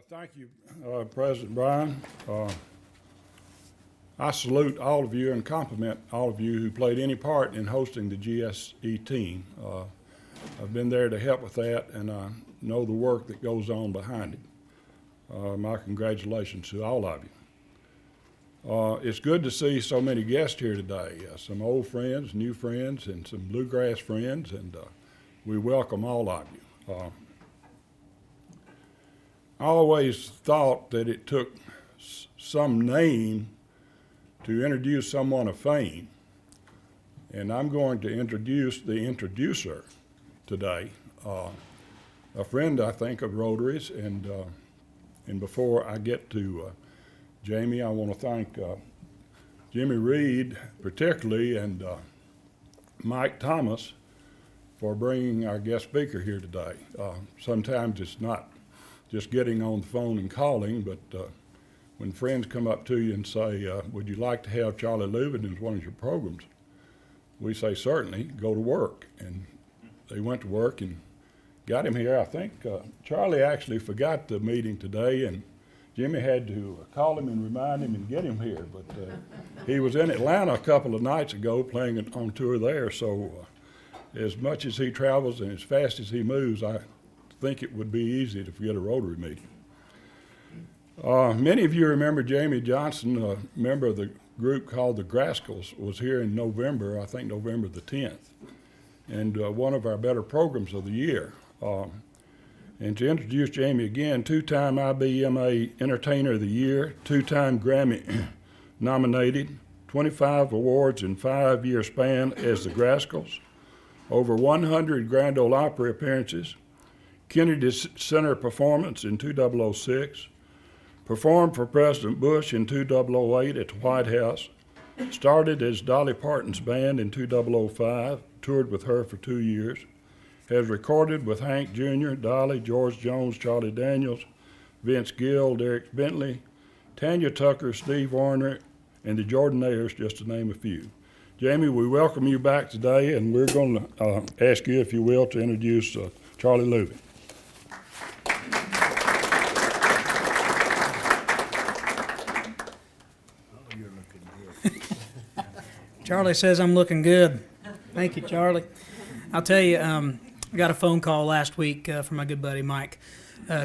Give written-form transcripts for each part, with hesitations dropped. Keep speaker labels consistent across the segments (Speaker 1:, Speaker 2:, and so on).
Speaker 1: Thank you, President Bryan. I salute all of you and compliment all of you who played any part in hosting the GSE team. I've been there to help with that, and I know the work that goes on behind it. My congratulations to all of you. It's good to see so many guests here today, some old friends, new friends, and some bluegrass friends, and we welcome all of you. I always thought that it took some name to introduce someone of fame, and I'm going to introduce the introducer today, a friend, I think, of Rotary's, and before I get to Jamie, I want to thank Jimmy Reed particularly, and Mike Thomas for bringing our guest speaker here today. Sometimes it's not just getting on the phone and calling, but when friends come up to you and say, would you like to have Charlie Louvin as one of your programs? We say, certainly, go to work. And they went to work and got him here. I think Charlie actually forgot the meeting today, and Jimmy had to call him and remind him and get him here. But he was in Atlanta a couple of nights ago playing on tour there, so as much as he travels and as fast as he moves, I think it would be easy to forget a Rotary meeting. Many of you remember Jamie Johnson, a member of the group called the Grascals, was here in November, I think November the 10th, and one of our better programs of the year. And to introduce Jamie again, two-time IBMA Entertainer of the Year, two-time Grammy nominated, 25 awards in 5-year span as the Grascals, over 100 Grand Ole Opry appearances, Kennedy Center performance in 2006, performed for President Bush in 2008 at the White House, started as Dolly Parton's band in 2005, toured with her for 2 years, has recorded with Hank Jr., Dolly, George Jones, Charlie Daniels, Vince Gill, Derek Bentley, Tanya Tucker, Steve Warner, and the Jordanaires, just to name a few. Jamie, we welcome you back today, and we're going to ask you, if you will, to introduce Charlie Louvin.
Speaker 2: Charlie says I'm looking good. Thank you, Charlie. I'll tell you, I got a phone call last week from my good buddy Mike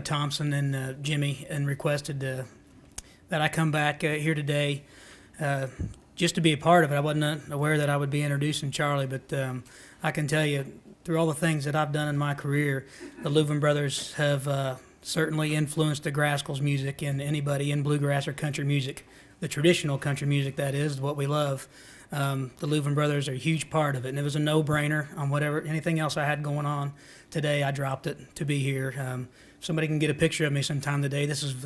Speaker 2: Thompson and Jimmy, and requested that I come back here today just to be a part of it. I wasn't aware that I would be introducing Charlie, but I can tell you, through all the things that I've done in my career, the Louvin brothers have certainly influenced the Grascals music and anybody in bluegrass or country music, the traditional country music, that is what we love. The Louvin brothers are a huge part of it, and it was a no-brainer on anything else I had going on today. I dropped it to be here. Somebody can get a picture of me sometime today. This is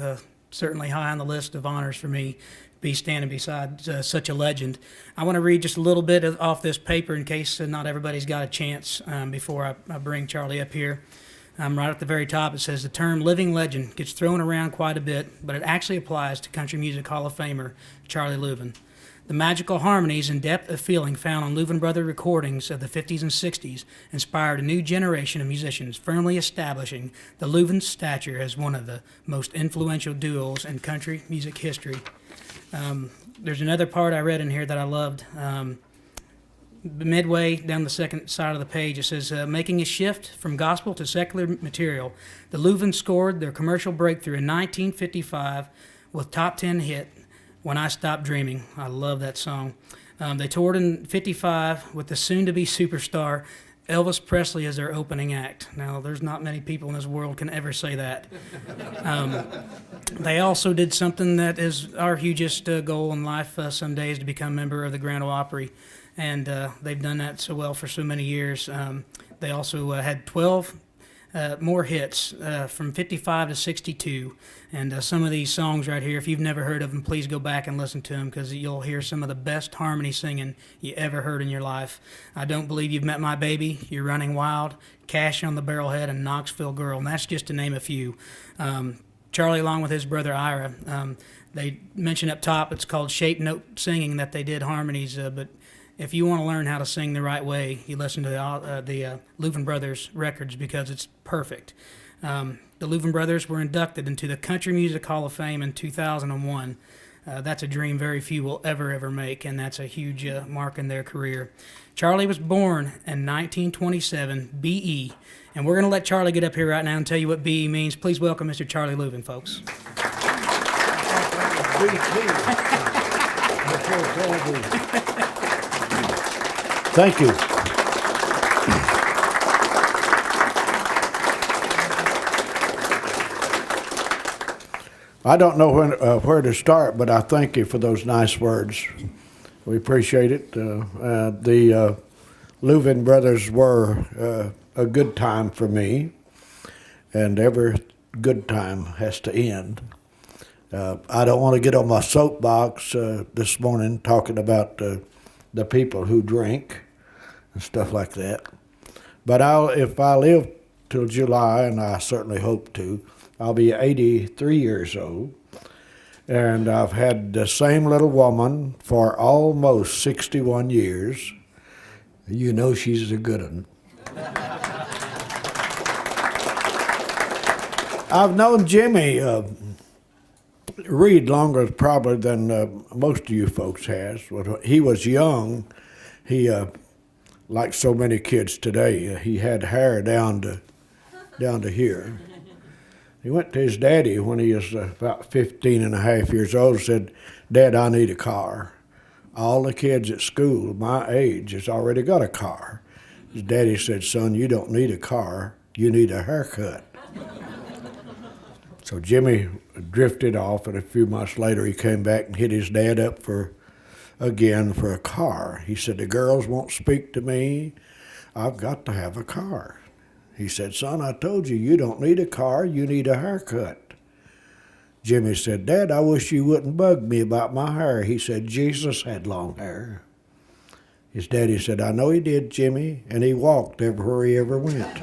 Speaker 2: certainly high on the list of honors for me to be standing beside such a legend. I want to read just a little bit off this paper in case not everybody's got a chance before I bring Charlie up here. Right at the very top, it says, the term living legend gets thrown around quite a bit, but it actually applies to Country Music Hall of Famer Charlie Louvin. The magical harmonies and depth of feeling found on Louvin Brother recordings of the 50s and 60s inspired a new generation of musicians, firmly establishing the Louvin stature as one of the most influential duos in country music history. There's another part I read in here that I loved. Midway down the second side of the page, it says, making a shift from gospel to secular material, the Louvin scored their commercial breakthrough in 1955 with top 10 hit, When I Stopped Dreaming. I love that song. They toured in 55 with the soon-to-be superstar Elvis Presley as their opening act. Now, there's not many people in this world can ever say that. They also did something that is our hugest goal in life some days, to become a member of the Grand Ole Opry, and they've done that so well for so many years. They also had 12 more hits from 55 to 62, and some of these songs right here, if you've never heard of them, please go back and listen to them, because you'll hear some of the best harmony singing you ever heard in your life. I Don't Believe You've Met My Baby, You're Running Wild, Cash on the Barrelhead, and Knoxville Girl, and that's just to name a few. Charlie, along with his brother Ira, they mentioned up top, it's called shape note singing, that they did harmonies, but if you want to learn how to sing the right way, you listen to the Louvin Brothers records, because it's perfect. The Louvin brothers were inducted into the Country Music Hall of Fame in 2001. That's a dream very few will ever make, and that's a huge mark in their career. Charlie was born in 1927, BE, and we're going to let Charlie get up here right now and tell you what BE means. Please welcome Mr. Charlie Louvin, folks.
Speaker 3: Thank you. I don't know where to start, but I thank you for those nice words. We appreciate it. The Louvin brothers were a good time for me, and every good time has to end. I don't want to get on my soapbox this morning talking about the people who drink and stuff like that. But if I live till July, and I certainly hope to, I'll be 83 years old, and I've had the same little woman for almost 61 years. You know she's a good one. I've known Jimmy Reed longer probably than most of you folks has. When he was young, he, like so many kids today, he had hair down to here. He went to his daddy when he was about 15 and a half years old and said, "Dad, I need a car." All the kids at school my age has already got a car. His daddy said, "Son, you don't need a car, you need a haircut." So Jimmy drifted off, and a few months later he came back and hit his dad up for a car. He said, "The girls won't speak to me, I've got to have a car." He said, "Son, I told you, you don't need a car, you need a haircut." Jimmy said, "Dad, I wish you wouldn't bug me about my hair." He said, "Jesus had long hair." His daddy said, "I know he did, Jimmy, and he walked everywhere he ever went."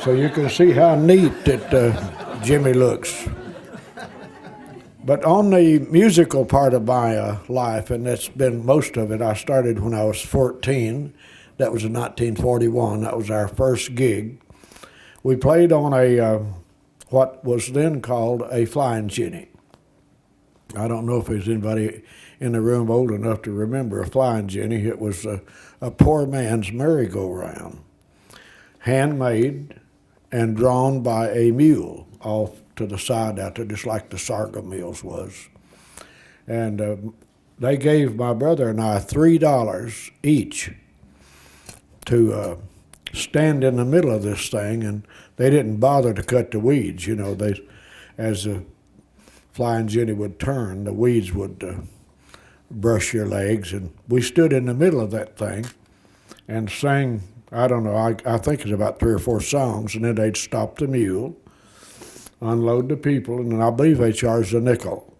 Speaker 3: So you can see how neat that Jimmy looks. But on the musical part of my life, and that's been most of it, I started when I was 14. That was in 1941. That was our first gig. We played on what was then called a flying jenny. I don't know if there's anybody in the room old enough to remember a flying jenny. It was a poor man's merry-go-round, handmade and drawn by a mule off to the side out there, just like the sorghum mills was. And they gave my brother and I $3 each to stand in the middle of this thing, and they didn't bother to cut the weeds. You know, as the flying jenny would turn, the weeds would brush your legs, and we stood in the middle of that thing and sang, I don't know, I think it's about 3 or 4 songs, and then they'd stop the mule, unload the people, and I believe they charged a nickel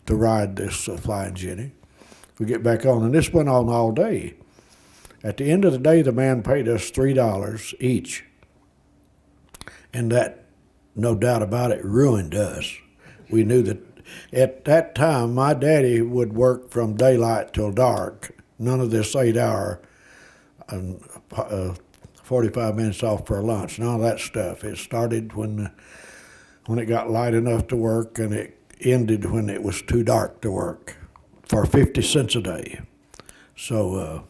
Speaker 3: to ride this flying jenny. We get back on, and this went on all day. At the end of the day, the man paid us $3 each. And that, no doubt about it, ruined us. We knew that at that time, my daddy would work from daylight till dark. None of this 8-hour and 45 minutes off for lunch, none of that stuff. It started when it got light enough to work, and it ended when it was too dark to work for 50 cents a day. So,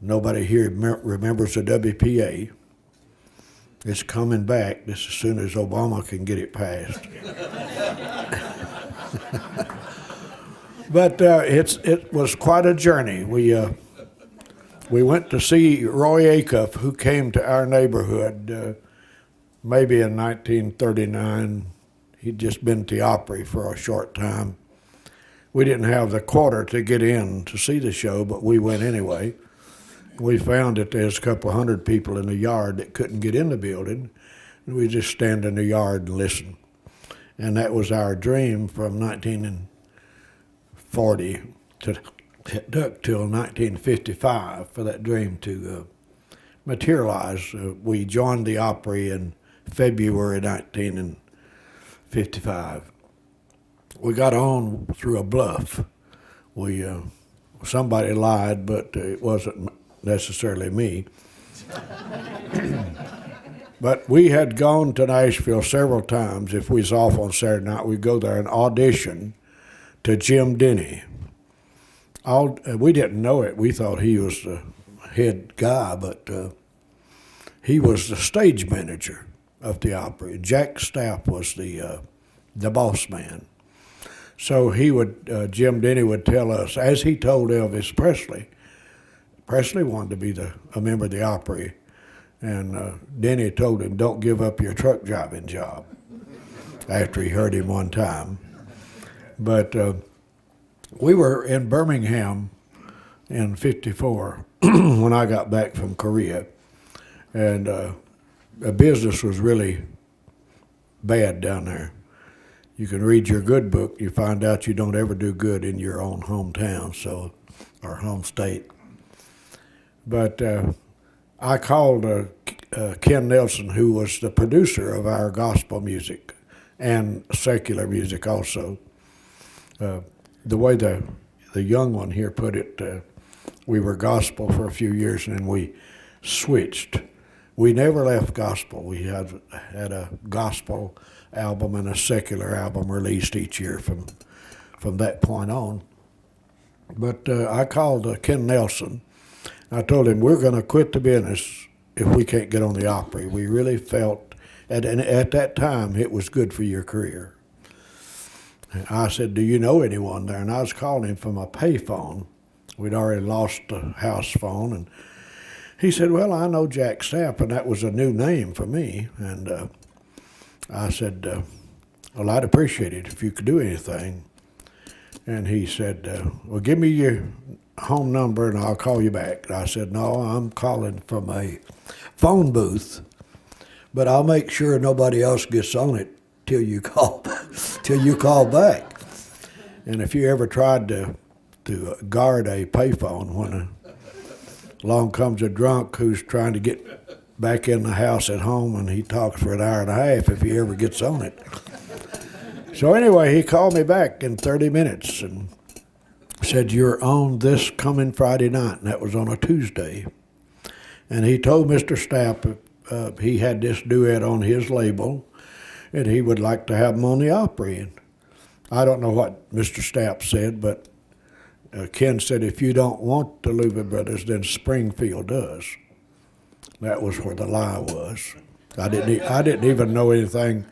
Speaker 3: nobody here remembers the WPA. It's coming back just as soon as Obama can get it passed. But it was quite a journey. We went to see Roy Acuff, who came to our neighborhood maybe in 1939. He'd just been to the Opry for a short time. We didn't have the quarter to get in to see the show, but we went anyway. We found that there's a couple of hundred people in the yard that couldn't get in the building, and we just stand in the yard and listen. And that was our dream from 1940 till 1955 for that dream to materialize. We joined the Opry in February 1955. We got on through a bluff. Somebody lied, but it wasn't necessarily me. But we had gone to Nashville several times. If we was off on Saturday night, we'd go there and audition to Jim Denny. We didn't know it. We thought he was the head guy, but he was the stage manager of the Opry. Jack Stapp was the boss man. So Jim Denny would tell us, as he told Elvis Presley. Presley wanted to be a member of the Opry, and Denny told him, "Don't give up your truck driving job." After he heard him one time, but we were in Birmingham in '54 when I got back from Korea, and the business was really bad down there. You can read your good book, you find out you don't ever do good in your own hometown, or home state. But I called Ken Nelson, who was the producer of our gospel music and secular music also. The way the young one here put it, we were gospel for a few years and then we switched. We never left gospel. We had a gospel album and a secular album released each year from that point on. But I called Ken Nelson. I told him, we're going to quit the business if we can't get on the Opry. We really felt, at that time, it was good for your career. And I said, do you know anyone there? And I was calling him from a payphone. We'd already lost the house phone. And he said, well, I know Jack Stapp, and that was a new name for me. And I said, well, I'd appreciate it if you could do anything. And he said, well, give me your home number and I'll call you back. And I said, no, I'm calling from a phone booth, but I'll make sure nobody else gets on it till you call back. And if you ever tried to guard a payphone when along comes a drunk who's trying to get back in the house at home and he talks for an hour and a half if he ever gets on it. So anyway, he called me back in 30 minutes and said, you're on this coming Friday night, and that was on a Tuesday. And he told Mr. Stapp he had this duet on his label, and he would like to have him on the Opry. And I don't know what Mr. Stapp said, but Ken said, if you don't want the Louvin Brothers, then Springfield does. That was where the lie was. I didn't even know anything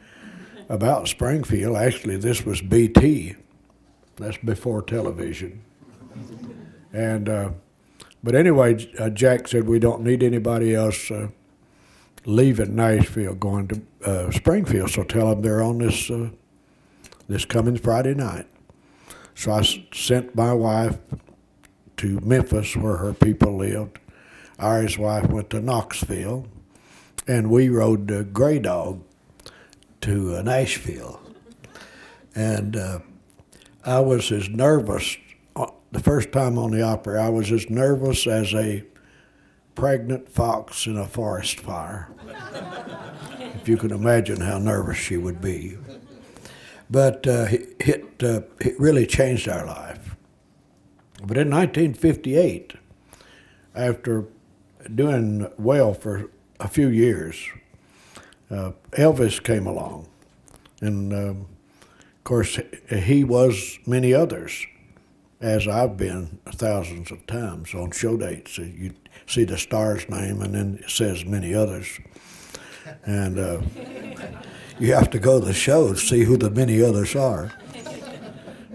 Speaker 3: about Springfield. Actually, this was BT. That's before television. And but anyway, Jack said we don't need anybody else leaving Nashville going to Springfield, so tell them they're on this coming Friday night. So I sent my wife to Memphis, where her people lived. Ira's wife went to Knoxville, and we rode the Gray Dog to Nashville. And I was as nervous, the first time on the Opry, I was as nervous as a pregnant fox in a forest fire. If you can imagine how nervous she would be. But it really changed our life. But in 1958, after doing well for a few years, Elvis came along. And of course, he was many others, as I've been thousands of times on show dates. You see the star's name, and then it says many others. And you have to go to the show to see who the many others are.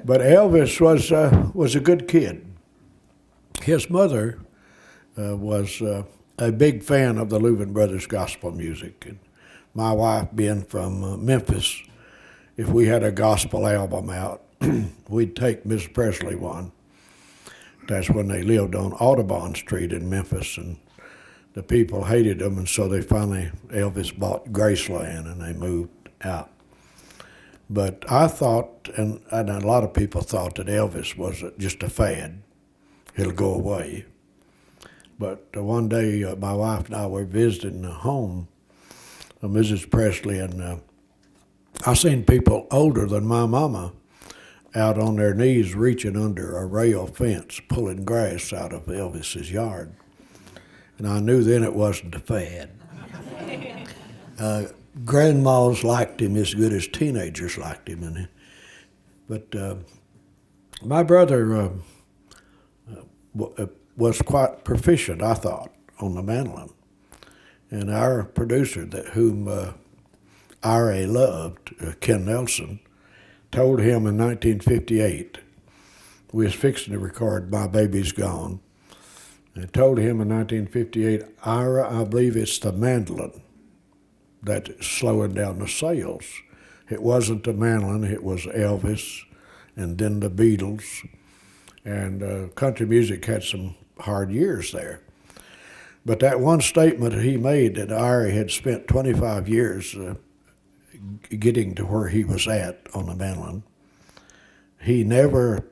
Speaker 3: But Elvis was a good kid. His mother was a big fan of the Louvin Brothers gospel music. And my wife being from Memphis, if we had a gospel album out, we'd take Miss Presley one. That's when they lived on Audubon Street in Memphis, and the people hated them, and so Elvis bought Graceland, and they moved out. But I thought, and a lot of people thought, that Elvis was just a fad. It'll go away. But one day, my wife and I were visiting the home of Mrs. Presley, and I seen people older than my mama out on their knees reaching under a rail fence, pulling grass out of Elvis's yard. And I knew then it wasn't a fad. Grandmas liked him as good as teenagers liked him. But my brother was quite proficient, I thought, on the mandolin. And our producer, whom Ira loved, Ken Nelson, told him in 1958, we was fixing to record My Baby's Gone, and told him in 1958, Ira, I believe it's the mandolin that's slowing down the sales. It wasn't the mandolin, it was Elvis and then the Beatles. And country music had some hard years there. But that one statement he made that Ira had spent 25 years getting to where he was at on the mandolin, he never,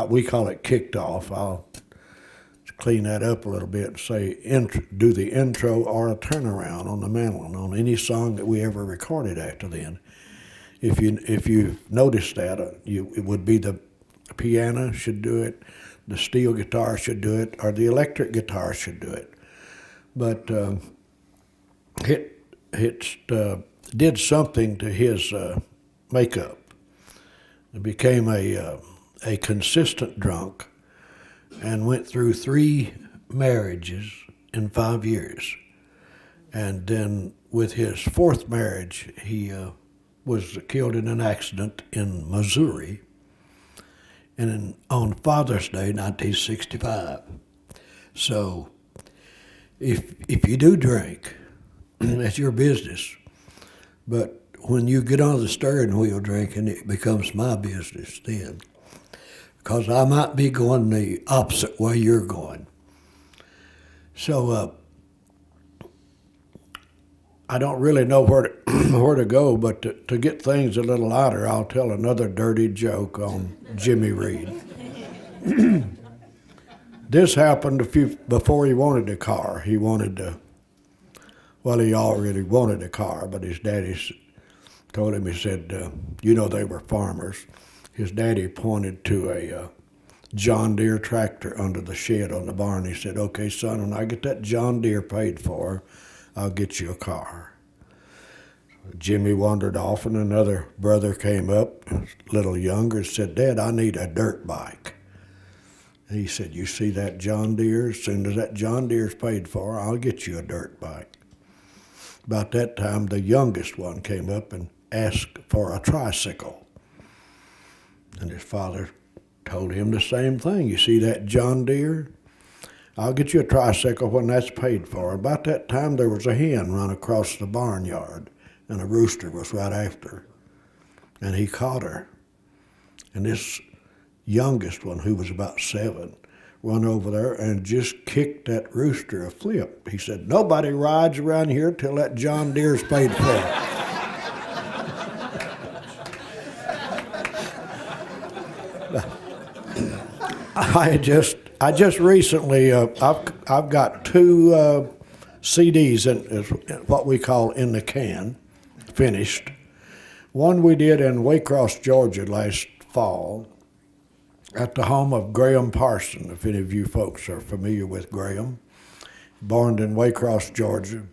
Speaker 3: we call it kicked off. I'll clean that up a little bit and say do the intro or a turnaround on the mandolin on any song that we ever recorded after then. If you notice that, it would be the piano should do it, the steel guitar should do it, or the electric guitar should do it. But it did something to his makeup. It became a consistent drunk and went through 3 marriages in 5 years. And then with his 4th marriage, he was killed in an accident in Missouri and on Father's Day, 1965. So if you do drink, that's your business. But when you get on the steering wheel drinking, it becomes my business then. Because I might be going the opposite way you're going. So I don't really know where to go, but to get things a little lighter, I'll tell another dirty joke on Jimmy Reed. This happened before he wanted a car. He wanted he already wanted a car, but his daddy told him, he said, they were farmers. His daddy pointed to a John Deere tractor under the shed on the barn. He said, okay, son, when I get that John Deere paid for, I'll get you a car. Jimmy wandered off, and another brother came up, a little younger, and said, Dad, I need a dirt bike. And he said, you see that John Deere? As soon as that John Deere's paid for, I'll get you a dirt bike. About that time, the youngest one came up and asked for a tricycle. And his father told him the same thing. You see that John Deere? I'll get you a tricycle when that's paid for. About that time, there was a hen run across the barnyard, and a rooster was right after. And he caught her. And this youngest one, who was about 7, run over there and just kicked that rooster a flip. He said, nobody rides around here till that John Deere's paid for. I just recently, I've got 2 CDs in what we call in the can, finished. One we did in Waycross, Georgia last fall at the home of Graham Parson, if any of you folks are familiar with Graham. Born in Waycross, Georgia,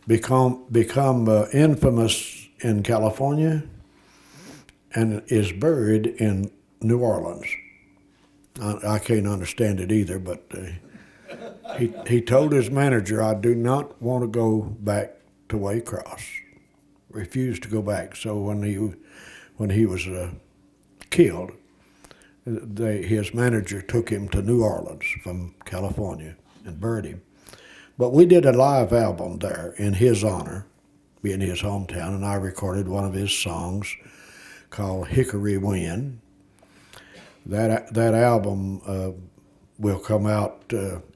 Speaker 3: become infamous in California and is buried in New Orleans. I can't understand it either, but he told his manager, I do not want to go back to Waycross. Refused to go back. So when he was killed, his manager took him to New Orleans from California and buried him. But we did a live album there in his honor, in his hometown, and I recorded one of his songs called Hickory Wind. That album will come out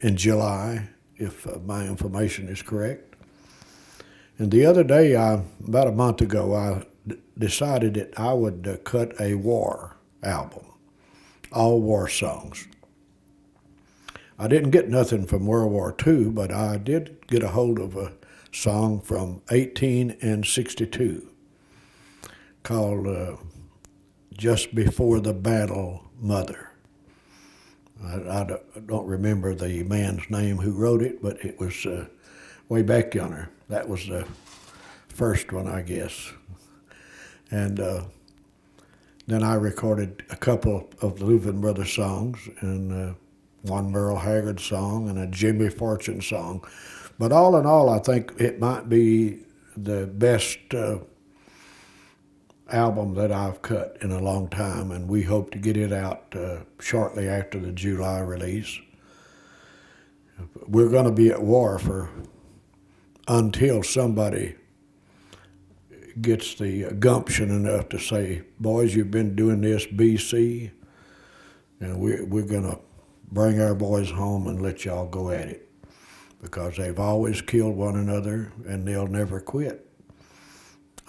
Speaker 3: in July, if my information is correct. And the other day, about a month ago, I decided that I would cut a war album, all war songs. I didn't get nothing from World War II, but I did get a hold of a song from 1862 called Just Before the Battle, Mother. I don't remember the man's name who wrote it, but it was way back yonder. That was the first one, I guess. And then I recorded a couple of the Louvin Brothers songs, and one Merle Haggard song and a Jimmy Fortune song. But all in all, I think it might be the best album that I've cut in a long time, and we hope to get it out shortly after the July release. We're going to be at war until somebody gets the gumption enough to say, boys, you've been doing this BC, and we're going to bring our boys home and let y'all go at it, because they've always killed one another, and they'll never quit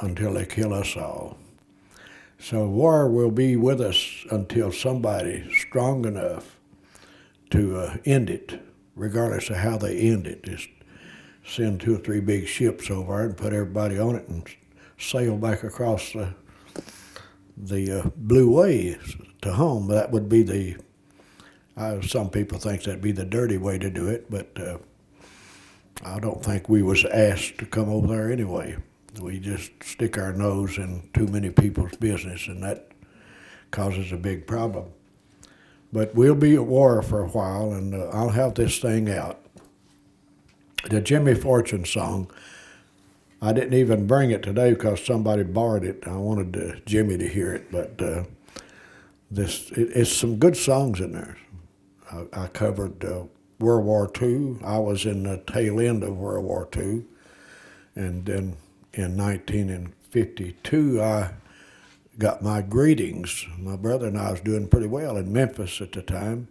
Speaker 3: until they kill us all. So war will be with us until somebody's strong enough to end it, regardless of how they end it. Just send 2 or 3 big ships over and put everybody on it and sail back across the blue waves to home. That would be some people think that'd be the dirty way to do it, but I don't think we was asked to come over there anyway. We just stick our nose in too many people's business, and that causes a big problem. But we'll be at war for a while, and I'll have this thing out. The Jimmy Fortune song, I didn't even bring it today because somebody borrowed it. I wanted Jimmy to hear it, but it's some good songs in there. I covered World War II. I was in the tail end of World War II, and then in 1952, I got my greetings. My brother and I was doing pretty well in Memphis at the time.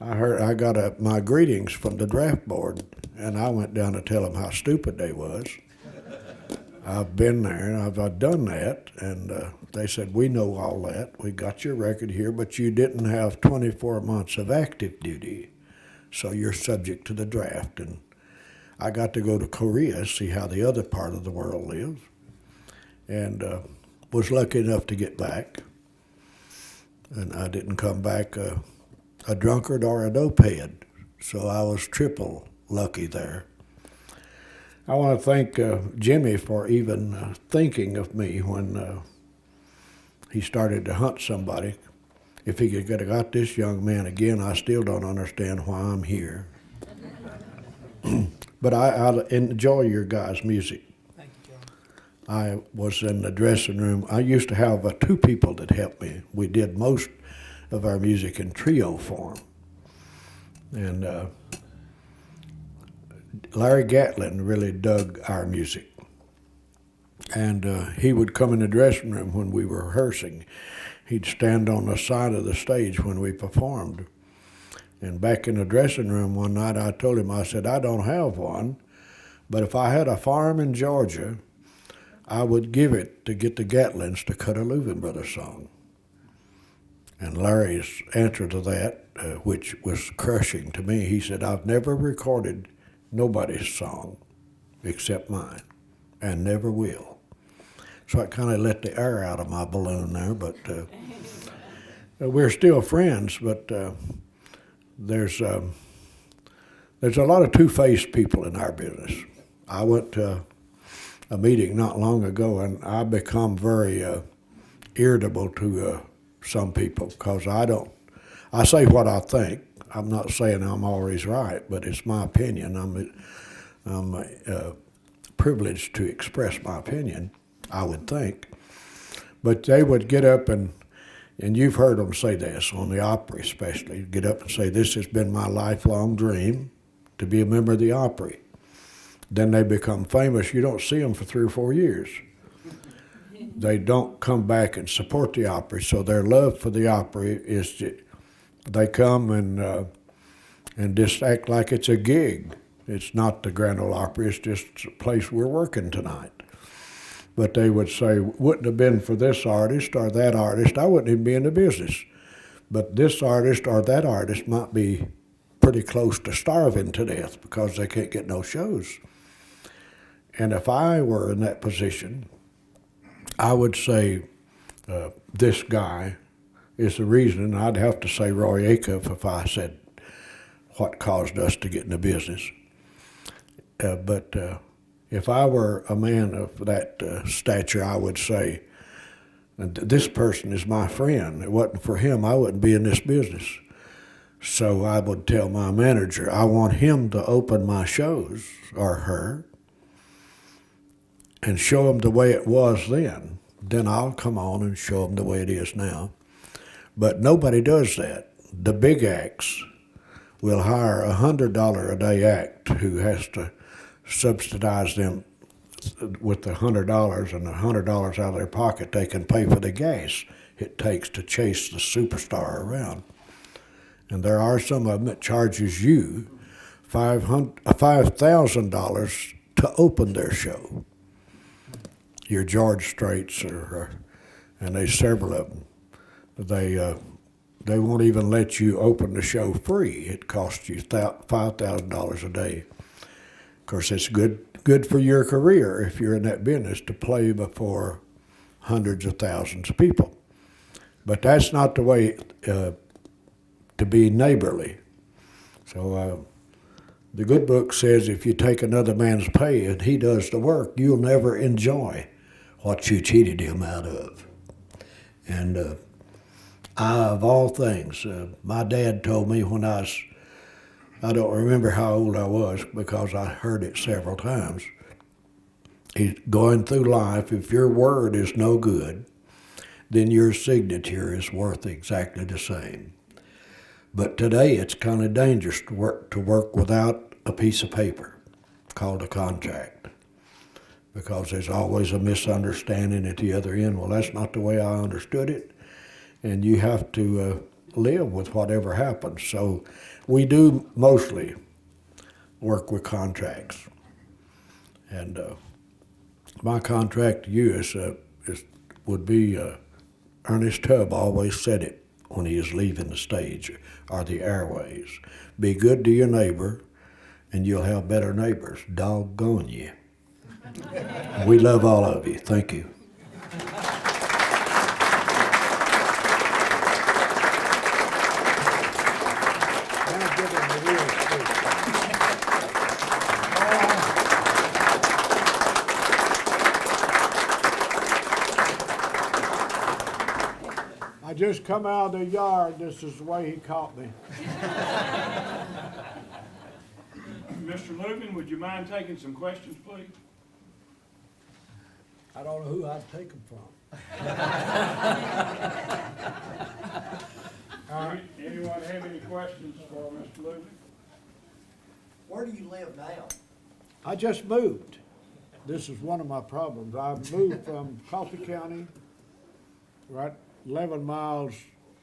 Speaker 3: I got my greetings from the draft board, and I went down to tell them how stupid they was. I've been there, and I've done that, and they said, we know all that. We got your record here, but you didn't have 24 months of active duty, so you're subject to the draft. And I got to go to Korea, see how the other part of the world lives, and was lucky enough to get back. And I didn't come back a drunkard or a dopehead, so I was triple lucky there. I want to thank Jimmy for even thinking of me when he started to hunt somebody. If he could have got this young man again, I still don't understand why I'm here. But I enjoy your guys' music.
Speaker 2: Thank you, John.
Speaker 3: I was in the dressing room. I used to have 2 people that helped me. We did most of our music in trio form. And Larry Gatlin really dug our music. And he would come in the dressing room when we were rehearsing. He'd stand on the side of the stage when we performed. And back in the dressing room one night, I told him, I said, I don't have one, but if I had a farm in Georgia, I would give it to get the Gatlins to cut a Louvin Brothers song. And Larry's answer to that, which was crushing to me, he said, I've never recorded nobody's song except mine, and never will. So I kind of let the air out of my balloon there, but we're still friends, but there's a lot of two-faced people in our business. I went to a meeting not long ago, and I become very irritable to some people because I say what I think. I'm not saying I'm always right, but it's my opinion. I'm privileged to express my opinion, I would think. But they would get up and you've heard them say this on the Opry especially, get up and say, this has been my lifelong dream to be a member of the Opry. Then they become famous. You don't see them for 3 or 4 years. They don't come back and support the Opry. So their love for the Opry is they come and just act like it's a gig. It's not the Grand Ole Opry. It's just a place we're working tonight. But they would say, wouldn't have been for this artist or that artist, I wouldn't even be in the business. But this artist or that artist might be pretty close to starving to death because they can't get no shows. And if I were in that position, I would say, this guy is the reason. I'd have to say Roy Acuff if I said what caused us to get in the business. But if I were a man of that stature, I would say, this person is my friend. It wasn't for him, I wouldn't be in this business. So I would tell my manager, I want him to open my shows, or her, and show them the way it was then. Then I'll come on and show them the way it is now. But nobody does that. The big acts will hire a $100 a day act who has to subsidize them with the $100, and the $100 out of their pocket they can pay for the gas it takes to chase the superstar around. And there are some of them that charges you $5,000 to open their show. Your George Straits, and there's several of them. They won't even let you open the show free. It costs you $5,000 a day. Of course, it's good for your career if you're in that business to play before hundreds of thousands of people. But that's not the way to be neighborly. So the good book says if you take another man's pay and he does the work, you'll never enjoy what you cheated him out of. And of all things, my dad told me when I don't remember how old I was because I heard it several times. He's going through life, if your word is no good, then your signature is worth exactly the same. But today it's kind of dangerous to work without a piece of paper called a contract, because there's always a misunderstanding at the other end. Well, that's not the way I understood it, and you have to live with whatever happens. So we do mostly work with contracts. And my contract to you would be Ernest Tubb always said it when he is leaving the stage or the airways. Be good to your neighbor and you'll have better neighbors. Doggone you. We love all of you. Thank you. I just come out of the yard. This is the way he caught me.
Speaker 1: Mr. Louvin, would you mind taking some questions, please?
Speaker 3: I don't know who I'd take them from.
Speaker 1: Anyone have any questions for Mr. Louvin?
Speaker 4: Where do you live now?
Speaker 3: I just moved. This is one of my problems. I moved from Coffee County, right 11 miles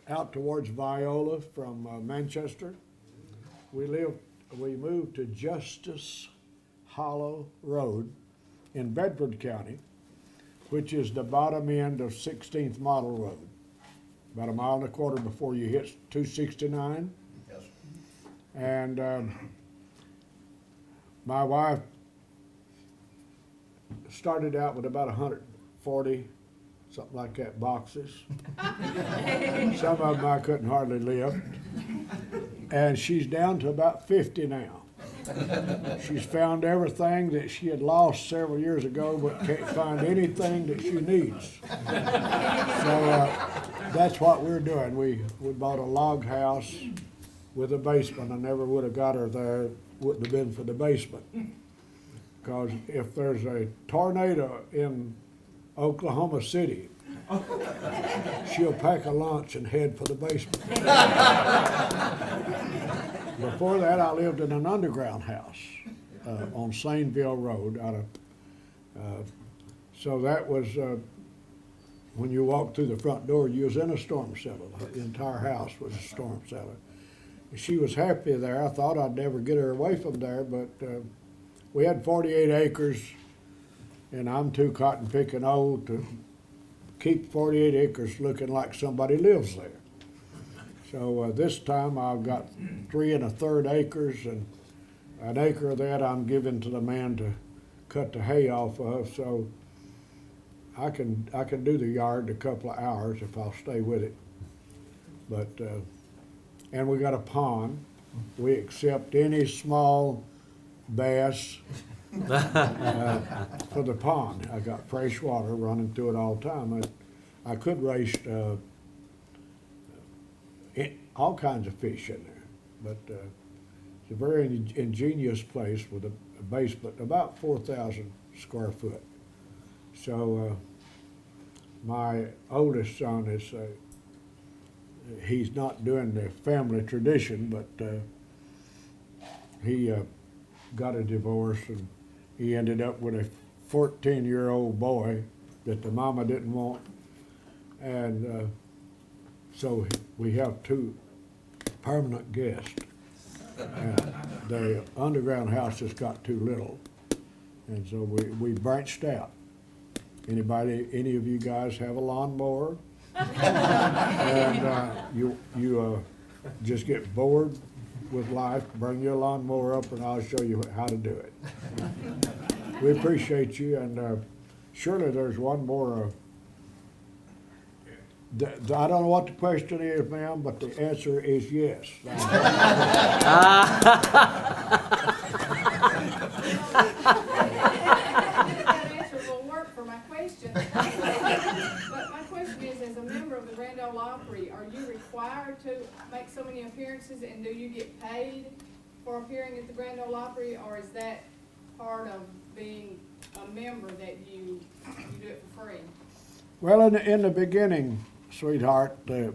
Speaker 3: out towards Viola from Manchester. We moved to Justice Hollow Road in Bedford County, which is the bottom end of 16th Model Road. About a mile and a quarter before you hit 269.
Speaker 4: Yes.
Speaker 3: And my wife started out with about 140, something like that, boxes. Some of them I couldn't hardly lift. And she's down to about 50 now. She's found everything that she had lost several years ago, but can't find anything that she needs. So that's what we're doing. We bought a log house with a basement. I never would have got her there, wouldn't have been for the basement. Because if there's a tornado in Oklahoma City, she'll pack a lunch and head for the basement. Before that, I lived in an underground house on Saineville Road. So that was, when you walked through the front door, you was in a storm cellar. The entire house was a storm cellar. She was happy there. I thought I'd never get her away from there, but we had 48 acres, and I'm too cotton picking old to keep 48 acres looking like somebody lives there. So this time I've got 3 1/3 acres, and an acre of that I'm giving to the man to cut the hay off of. So I can do the yard in a couple of hours if I'll stay with it. But and we got a pond. We accept any small bass For the pond. I got fresh water running through it all the time. I could raise all kinds of fish in there, but it's a very ingenious place with a basement, about 4,000 square foot. So my oldest son is, he's not doing the family tradition, but he got a divorce and he ended up with a 14-year-old boy that the mama didn't want. And so we have 2 permanent guests. And the underground house just got too little. And so we branched out. Any of you guys have a lawnmower? And you just get bored with life, bring your lawnmower up and I'll show you how to do it. We appreciate you, and surely there's one more. I don't know what the question is, ma'am, but the answer is yes.
Speaker 5: That answer will work for my question. But my question is, as a member of the Grand Ole Opry, are you required to make so many appearances, and do you get paid for appearing at the Grand Ole Opry, or is that part of being a member that you do it for free?
Speaker 3: Well, in the beginning, sweetheart, the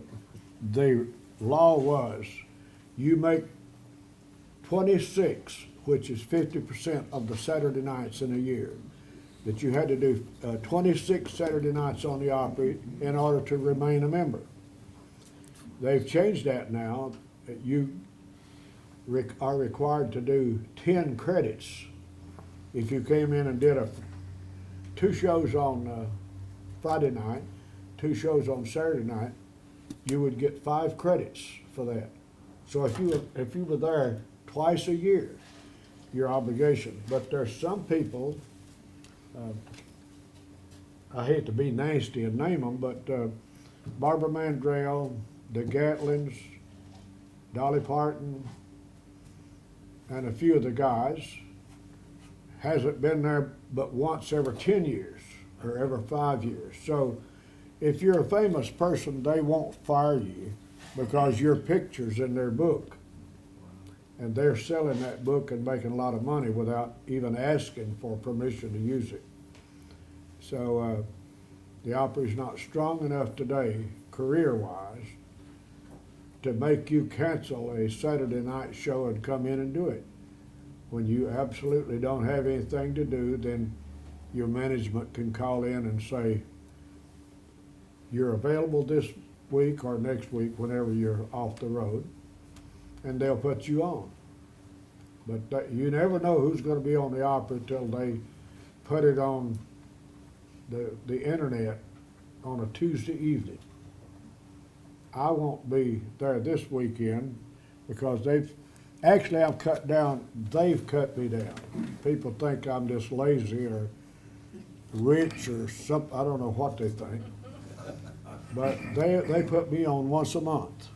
Speaker 3: law was you make 26, which is 50% of the Saturday nights in a year, that you had to do 26 Saturday nights on the Opry in order to remain a member. They've changed that now. You are required to do 10 credits. If you came in and did 2 shows on Friday night, 2 shows on Saturday night, you would get 5 credits for that. So if you were there twice a year, your obligation. But there's some people, I hate to be nasty and name them, but Barbara Mandrell, the Gatlins, Dolly Parton, and a few of the guys, hasn't been there but once every 10 years or every 5 years. So if you're a famous person, they won't fire you because your picture's in their book. And they're selling that book and making a lot of money without even asking for permission to use it. So the Opry's not strong enough today, career-wise, to make you cancel a Saturday night show and come in and do it. When you absolutely don't have anything to do, then your management can call in and say, you're available this week or next week whenever you're off the road, and they'll put you on. But you never know who's going to be on the Opry until they put it on the internet on a Tuesday evening. I won't be there this weekend because I've cut down, they've cut me down. People think I'm just lazy or rich or something, I don't know what they think. But they put me on once a month.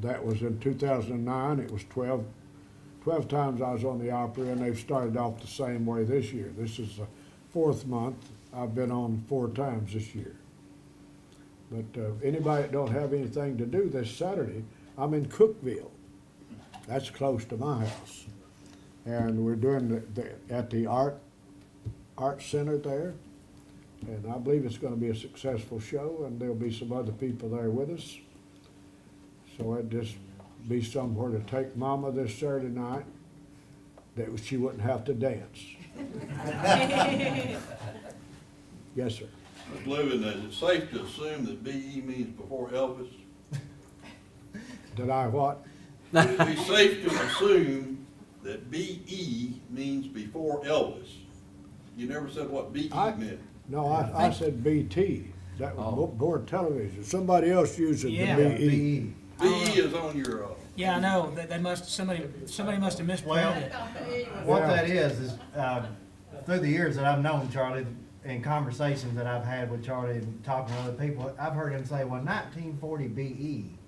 Speaker 3: That was in 2009, it was 12 times I was on the Opry, and they've started off the same way this year. This is the 4th month, I've been on 4 times this year. But anybody that don't have anything to do this Saturday, I'm in Cookville. That's close to my house. And we're doing at the art center there. And I believe it's going to be a successful show, and there'll be some other people there with us. So it'd just be somewhere to take Mama this Saturday night that she wouldn't have to dance. Yes, sir.
Speaker 6: Mr. Louvin, is it safe to assume that BE means before Elvis?
Speaker 3: Did I what?
Speaker 6: Would it be safe to assume that BE means before Elvis? You never said what BE meant.
Speaker 3: No, I said BT. That was board television. Somebody else used
Speaker 2: Yeah.
Speaker 3: the BE.
Speaker 6: BE is on your,
Speaker 2: Yeah, I know. They must. Somebody must have mispronounced it.
Speaker 7: What
Speaker 3: Yeah.
Speaker 7: that is through the years that I've known Charlie, in conversations that I've had with Charlie and talking to other people, I've heard him say, well, 1940 BE,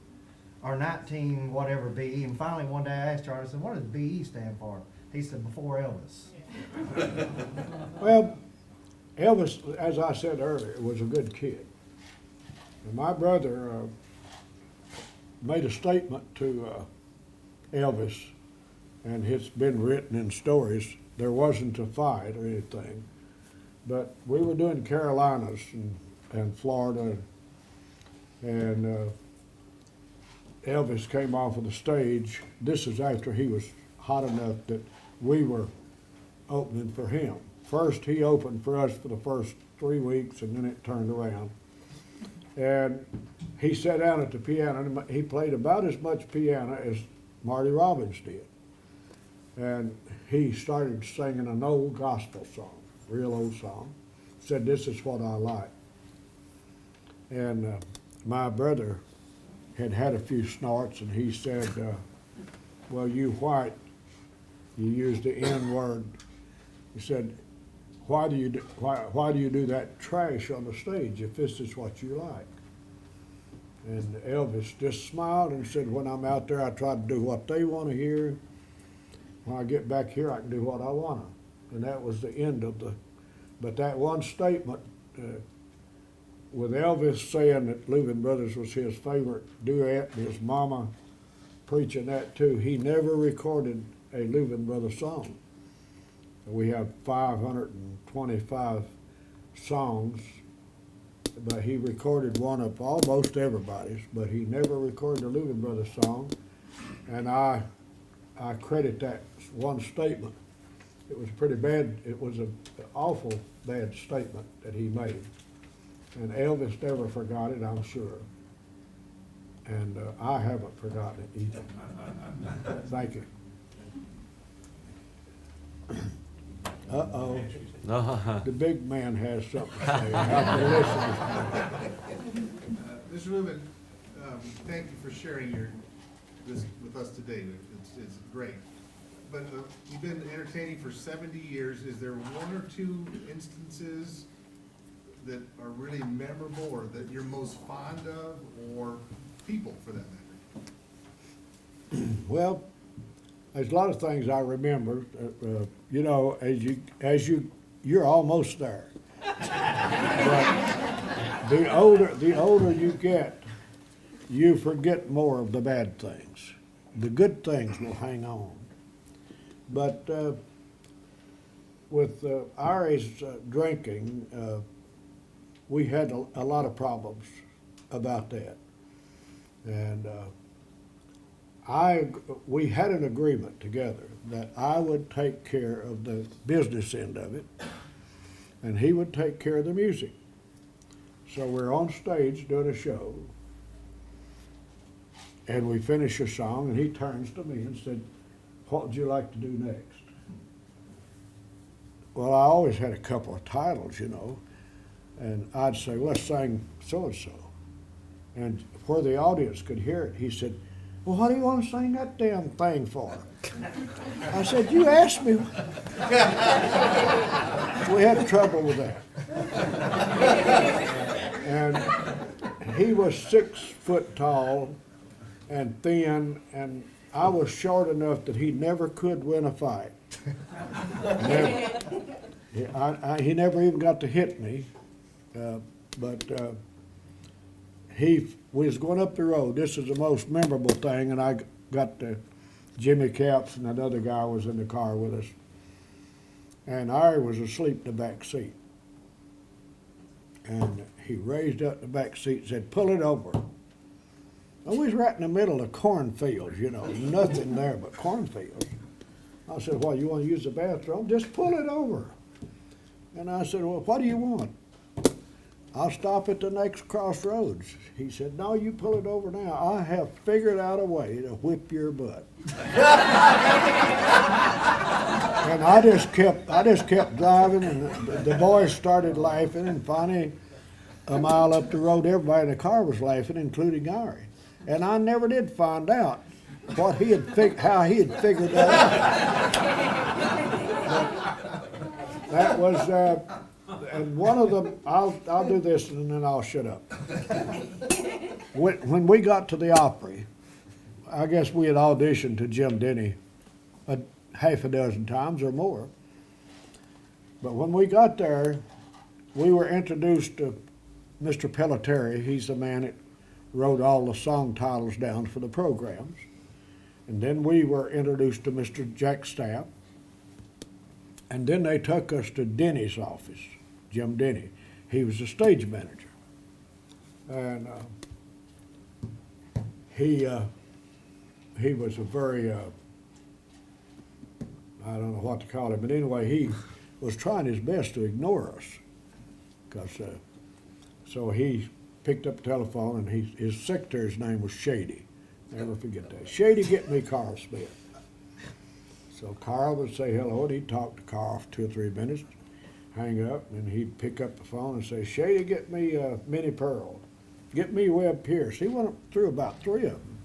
Speaker 7: or 19 whatever BE, and finally one day I asked Charlie, I said, what does BE stand for? He said, before Elvis.
Speaker 3: Well, Elvis, as I said earlier, was a good kid. And my brother made a statement to Elvis, and it's been written in stories. There wasn't a fight or anything, but we were doing Carolinas and Florida, and Elvis came off of the stage. This is after he was hot enough that we were opening for him. First, he opened for us for the first 3 weeks, and then it turned around. And he sat down at the piano, and he played about as much piano as Marty Robbins did. And he started singing an old gospel song, real old song. Said, "This is what I like." And my brother had a few snorts, and he said, "Well, you white, you use the N-word." He said, why do you do that trash on the stage if this is what you like?" And Elvis just smiled and said, "When I'm out there, I try to do what they want to hear. When I get back here, I can do what I want to." And that was the end of but that one statement, with Elvis saying that Louvin Brothers was his favorite duet, and his mama preaching that too, he never recorded a Louvin Brothers song. We have 525 songs, but he recorded one of almost everybody's, but he never recorded a Louvin Brothers song. And I credit that one statement. It was pretty bad. It was an awful bad statement that he made. And Elvis never forgot it, I'm sure. And I haven't forgotten it either. Thank you. Uh-oh. The big man has something to say. I have to listen.
Speaker 8: Mr. Louvin, thank you for sharing this with us today. It's great. But you've been entertaining for 70 years. Is there one or two instances that are really memorable or that you're most fond of, or people for that matter?
Speaker 3: Well, there's a lot of things I remember. You know, you're almost there. But the older you get, you forget more of the bad things. The good things will hang on. But with Ira's drinking, we had a lot of problems about that. And we had an agreement together that I would take care of the business end of it, and he would take care of the music. So we're on stage doing a show, and we finish a song, and he turns to me and said, "What would you like to do next?" Well, I always had a couple of titles, you know, and I'd say, "Let's sing so-and-so." And where the audience could hear it, he said, "Well, what do you want to sing that damn thing for?" I said, "You asked me." We had trouble with that. And he was 6 foot tall and thin, and I was short enough that he never could win a fight. He never even got to hit me, but we was going up the road. This is the most memorable thing, and I got Jimmy Caps, and another guy was in the car with us. And Ira was asleep in the back seat. And he raised up the back seat and said, "Pull it over." I was right in the middle of cornfields, you know, nothing there but cornfields. I said, "Well, you want to use the bathroom? Just pull it over." And I said, "Well, what do you want?" "I'll stop at the next crossroads." He said, "No, you pull it over now. I have figured out a way to whip your butt." And I just kept driving, and the boys started laughing, and finally, a mile up the road, everybody in the car was laughing, including Ira. And I never did find out how he had figured that out. But that was. And one of them, I'll do this and then I'll shut up. When we got to the Opry, I guess we had auditioned to Jim Denny. half a dozen times or more. But when we got there, we were introduced to Mr. Pelletieri. He's the man that wrote all the song titles down for the programs. And then we were introduced to Mr. Jack Stapp. And then they took us to Denny's office, Jim Denny. He was the stage manager. And he was a very, I don't know what to call him, but anyway, he was trying his best to ignore us. So he picked up the telephone, and his secretary's name was Shady. Never forget that. Shady, get me Carl Smith. So Carl would say hello, and he'd talk to Carl for 2 or 3 minutes, hang up, and he'd pick up the phone and say, Shady, get me Minnie Pearl. Get me Webb Pierce. He went through about 3 of them.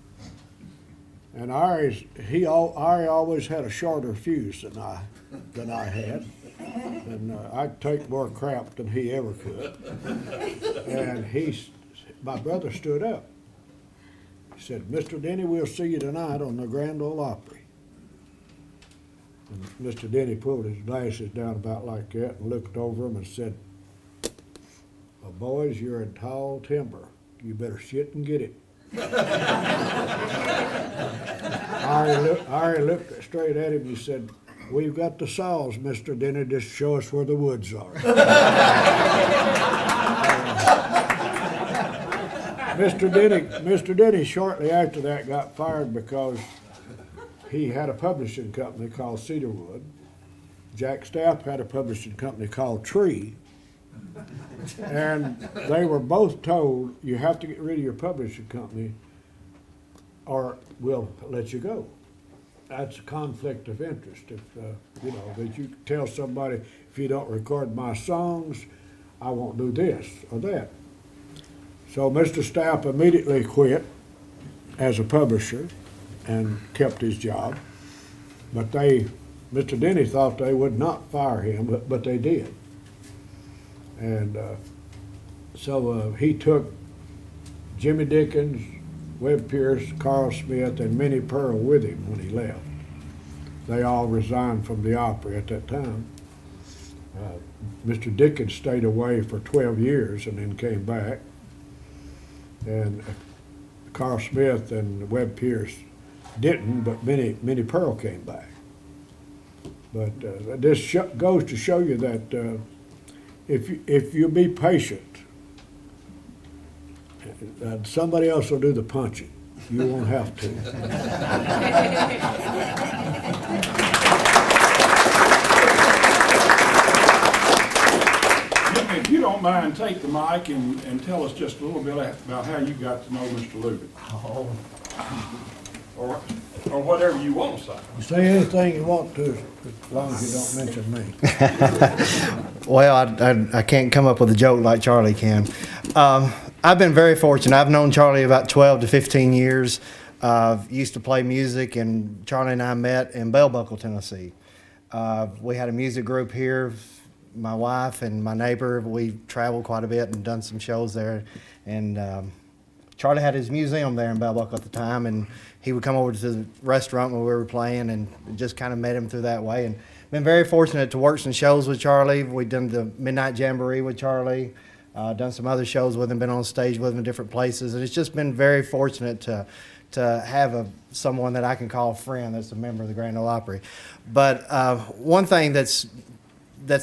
Speaker 3: And Ari always had a shorter fuse than I had. And I'd take more crap than he ever could. And my brother stood up. He said, Mr. Denny, we'll see you tonight on the Grand Ole Opry. And Mr. Denny pulled his glasses down about like that and looked over them and said, well, boys, you're in tall timber. You better shit and get it. Ari looked straight at him and he said, we've got the saws, Mr. Denny, just show us where the woods are. Mr. Denny shortly after that got fired because he had a publishing company called Cedarwood. Jack Stapp had a publishing company called Tree. And they were both told, you have to get rid of your publishing company or we'll let you go. That's a conflict of interest. If, that you tell somebody, if you don't record my songs, I won't do this or that. So Mr. Stapp immediately quit as a publisher and kept his job. But Mr. Denny thought they would not fire him, but they did. And so he took Jimmy Dickens, Webb Pierce, Carl Smith, and Minnie Pearl with him when he left. They all resigned from the Opry at that time. Mr. Dickens stayed away for 12 years and then came back. And Carl Smith and Webb Pierce didn't, but Minnie Pearl came back. But this goes to show you that if you be patient, somebody else will do the punching. You won't have to.
Speaker 1: If you don't mind, take the mic and tell us just a little bit about how you got to know Mr. Louvin.
Speaker 3: Oh.
Speaker 1: Or whatever you want to say.
Speaker 3: Say anything you want to, as long as you don't mention me.
Speaker 7: Well, I can't come up with a joke like Charlie can. I've been very fortunate. I've known Charlie about 12 to 15 years. Used to play music, and Charlie and I met in Bell Buckle, Tennessee. We had a music group here. My wife and my neighbor, we traveled quite a bit and done some shows there. And Charlie had his museum there in Bell Buckle at the time, and he would come over to the restaurant when we were playing, and just kind of met him through that way. And been very fortunate to work some shows with Charlie. We've done the Midnight Jamboree with Charlie, done some other shows with him, been on stage with him in different places, and it's just been very fortunate to have someone that I can call a friend that's a member of the Grand Ole Opry. But one thing that's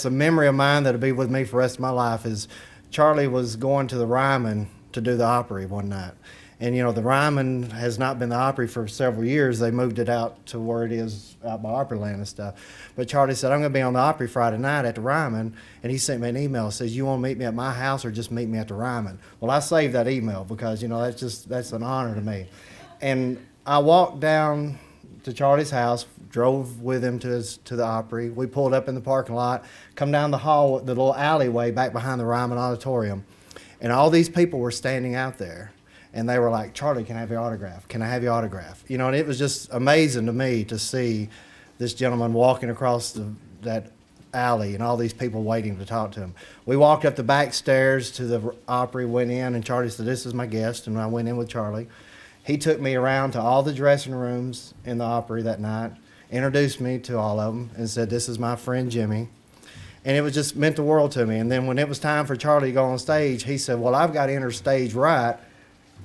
Speaker 7: a memory of mine that'll be with me for the rest of my life is Charlie was going to the Ryman to do the Opry one night. And the Ryman has not been the Opry for several years. They moved it out to where it is out by Opryland and stuff. But Charlie said, I'm going to be on the Opry Friday night at the Ryman. And he sent me an email that says, you want to meet me at my house or just meet me at the Ryman? Well, I saved that email because, that's an honor to me. And I walked down to Charlie's house, drove with him to the Opry. We pulled up in the parking lot, come down the hall, the little alleyway back behind the Ryman Auditorium. And all these people were standing out there. And they were like, Charlie, can I have your autograph? Can I have your autograph? And it was just amazing to me to see this gentleman walking across that alley and all these people waiting to talk to him. We walked up the back stairs to the Opry, went in, and Charlie said, this is my guest. And I went in with Charlie. He took me around to all the dressing rooms in the Opry that night. introduced me to all of them, and said, "This is my friend Jimmy." And it was just meant the world to me. And then when it was time for Charlie to go on stage, he said, "Well, I've got to enter stage right.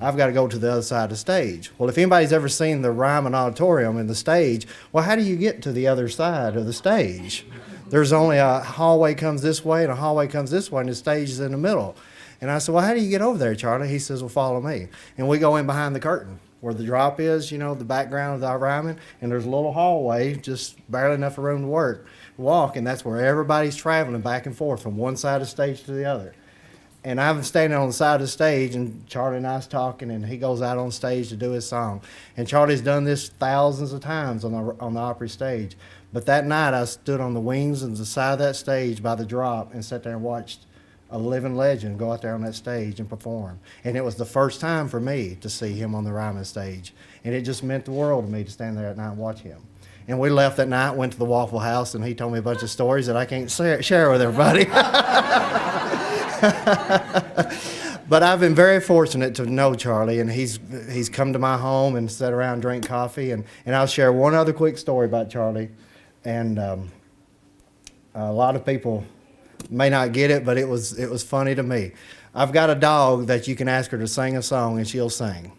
Speaker 7: I've got to go to the other side of the stage." Well, if anybody's ever seen the Ryman Auditorium in the stage, well, how do you get to the other side of the stage? There's only a hallway comes this way and a hallway comes this way, and the stage is in the middle. And I said, "Well, how do you get over there, Charlie?" He says, "Well, follow me." And we go in behind the curtain where the drop is, the background of the Ryman, and there's a little hallway, just barely enough room to walk, and that's where everybody's traveling back and forth from one side of the stage to the other. And I'm standing on the side of the stage, and Charlie and I's talking, and he goes out on stage to do his song. And Charlie's done this thousands of times on the Opry stage. But that night, I stood on the wings and the side of that stage by the drop and sat there and watched a living legend go out there on that stage and perform. And it was the first time for me to see him on the Ryman stage. And it just meant the world to me to stand there at night and watch him. And we left that night, went to the Waffle House, and he told me a bunch of stories that I can't share with everybody. But I've been very fortunate to know Charlie, and he's come to my home and sat around and drank coffee. And I'll share one other quick story about Charlie. And a lot of people may not get it, but it was funny to me. I've got a dog that you can ask her to sing a song, and she'll sing.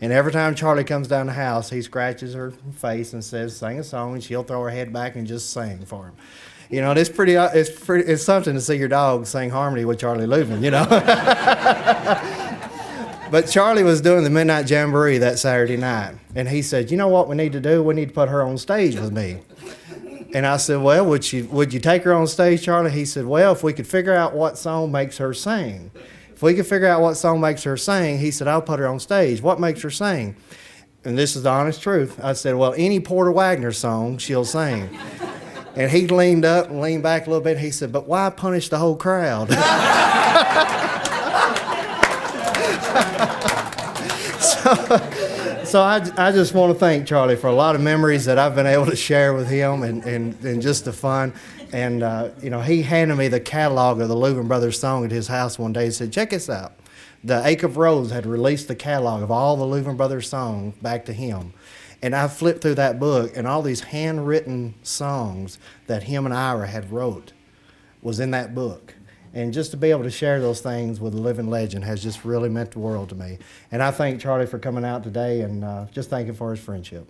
Speaker 7: And every time Charlie comes down the house, he scratches her face and says, "Sing a song," and she'll throw her head back and just sing for him. It's something to see your dog sing harmony with Charlie Louvin, But Charlie was doing the Midnight Jamboree that Saturday night, and he said, "You know what we need to do? We need to put her on stage with me." And I said, "Well, would you take her on stage, Charlie?" He said, "Well, if we could figure out what song makes her sing." If we could figure out what song makes her sing, he said, "I'll put her on stage. What makes her sing?" And this is the honest truth. I said, "Well, any Porter Wagner song, she'll sing." And he leaned up and leaned back a little bit. He said, "But why punish the whole crowd?" So I just want to thank Charlie for a lot of memories that I've been able to share with him and just the fun. And, he handed me the catalog of the Louvin Brothers song at his house one day and said, "Check this out." The Ache of Rose had released the catalog of all the Louvin Brothers songs back to him. And I flipped through that book, and all these handwritten songs that him and Ira had wrote was in that book. And just to be able to share those things with a living legend has just really meant the world to me. And I thank Charlie for coming out today, and just thank him for his friendship.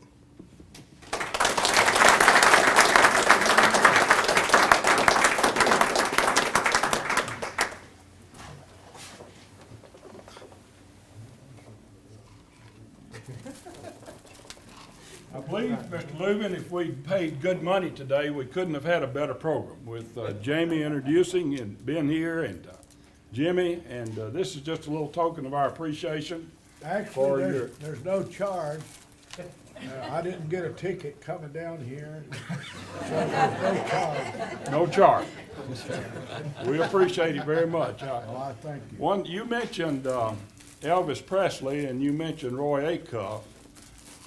Speaker 1: I believe, Mr. Louvin, if we'd paid good money today, we couldn't have had a better program with Jamie introducing and Ben here and Jimmy. And this is just a little token of our appreciation.
Speaker 3: Actually, there's no charge. I didn't get a ticket coming down here, so there's no charge.
Speaker 1: No charge. We appreciate it very much.
Speaker 3: Well, I thank you.
Speaker 1: You mentioned Elvis Presley, and you mentioned Roy Acuff.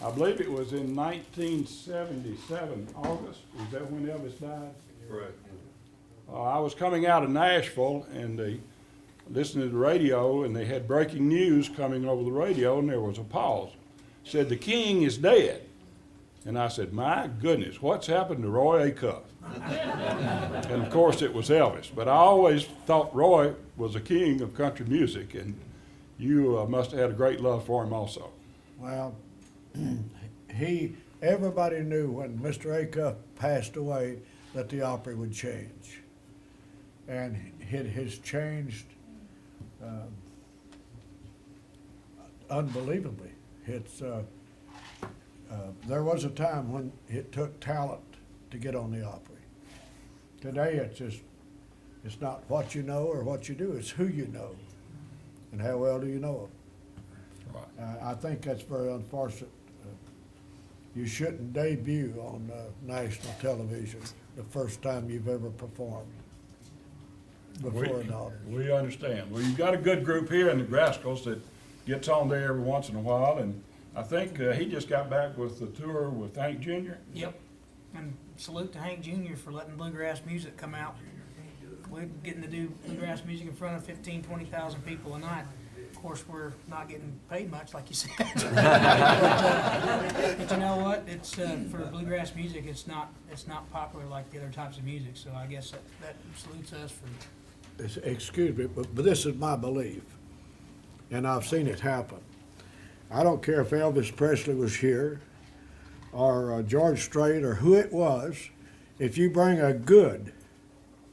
Speaker 1: I believe it was in 1977, August. Is that when Elvis died?
Speaker 6: Correct.
Speaker 1: I was coming out of Nashville, and they listened to the radio, and they had breaking news coming over the radio, and there was a pause. Said, "The king is dead." And I said, "My goodness, what's happened to Roy Acuff?" And of course it was Elvis. But I always thought Roy was a king of country music, and you must have had a great love for him also.
Speaker 3: Well, everybody knew when Mr. Acuff passed away that the Opry would change. And it has changed unbelievably. There was a time when it took talent to get on the Opry. Today it's not what you know or what you do, it's who you know and how well do you know them.
Speaker 1: Right.
Speaker 3: I think that's very unfortunate. You shouldn't debut on national television the first time you've ever performed before an audience.
Speaker 1: We understand. Well, you've got a good group here in the Grascals that gets on there every once in a while, and I think he just got back with the tour with Hank Jr.
Speaker 2: Yep. And salute to Hank Jr. for letting bluegrass music come out. We're getting to do bluegrass music in front of 15,000, 20,000 people a night. course, we're not getting paid much, like you said. But you know what? It's, for bluegrass music, it's not popular like the other types of music, so I guess that salutes us for,
Speaker 3: Excuse me, but this is my belief, and I've seen it happen. I don't care if Elvis Presley was here, or George Strait, or who it was. If you bring a good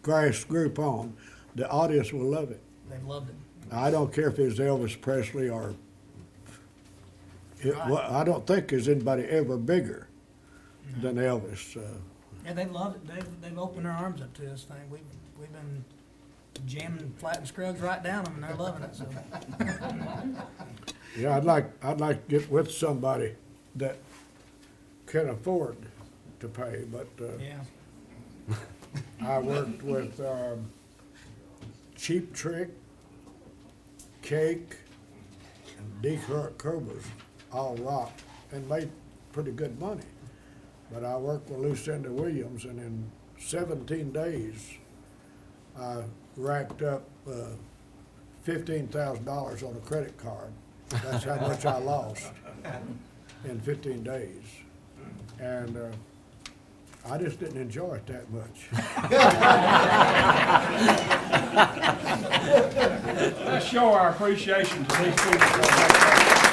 Speaker 3: grass group on, the audience will love it.
Speaker 2: they've loved it.
Speaker 3: I don't care if it's Elvis Presley or,
Speaker 2: Right.
Speaker 3: well, I don't think there's anybody ever bigger than Elvis.
Speaker 2: Yeah, they've loved it. They've opened their arms up to us. We've been jamming Flat and Scruggs right down them, and they're loving it. So
Speaker 3: Yeah, I'd like to get with somebody that can afford to pay, but
Speaker 2: yeah,
Speaker 3: I worked with Cheap Trick, Cake, and Deke Kerbers, all rock, and made pretty good money. But I worked with Lucinda Williams, and in 17 days, I racked up $15,000 on a credit card. That's how much I lost in 15 days. And I just didn't enjoy it that much.
Speaker 1: Let's show our appreciation to these people.